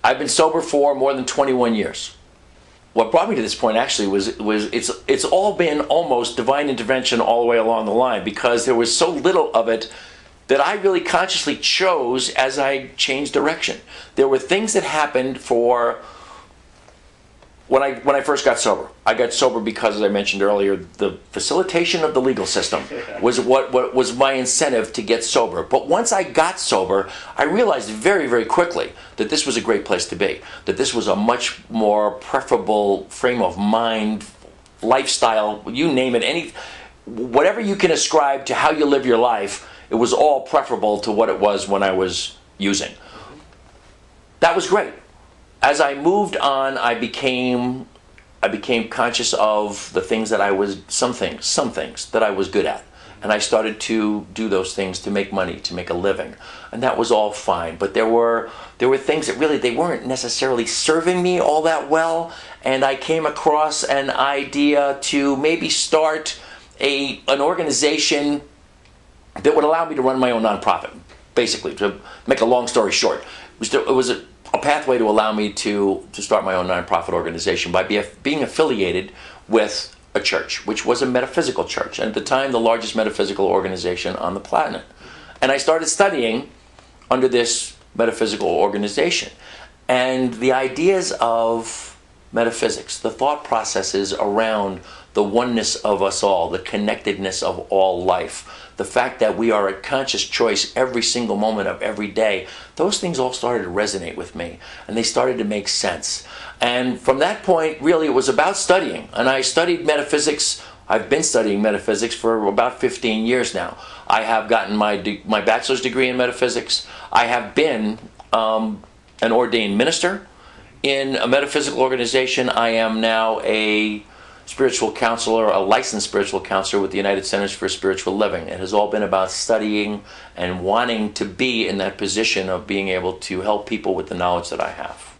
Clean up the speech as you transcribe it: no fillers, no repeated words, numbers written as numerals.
I've been sober for more than 21 years. What brought me to this point actually was it's all been almost divine intervention all the way along the line, because there was so little of it that I really consciously chose as I changed direction. There were things that happened for when I first got sober. I got sober because, as I mentioned earlier, the facilitation of the legal system was what was my incentive to get sober. But once I got sober, I realized very, very quickly that this was a great place to be, that this was a much more preferable frame of mind, lifestyle, you name it, whatever you can ascribe to how you live your life, it was all preferable to what it was when I was using. That was great. As I moved on, I became conscious of the things that I was, some things that I was good at. And I started to do those things to make money, to make a living. And that was all fine. But there were things that really, they weren't necessarily serving me all that well. And I came across an idea to maybe start an organization that would allow me to run my own nonprofit, basically, to make a long story short. It was a pathway to allow me to start my own nonprofit organization by being affiliated with a church, which was a metaphysical church, and at the time the largest metaphysical organization on the planet. And I started studying under this metaphysical organization. And the ideas of metaphysics, the thought processes around the oneness of us all, the connectedness of all life, the fact that we are a conscious choice every single moment of every day, those things all started to resonate with me, and they started to make sense. And from that point, really, it was about studying. And I studied metaphysics. I've been studying metaphysics for about 15 years now. I have gotten my bachelor's degree in metaphysics. I have been an ordained minister in a metaphysical organization. I am now a spiritual counselor, a licensed spiritual counselor with the United Centers for Spiritual Living. It has all been about studying and wanting to be in that position of being able to help people with the knowledge that I have.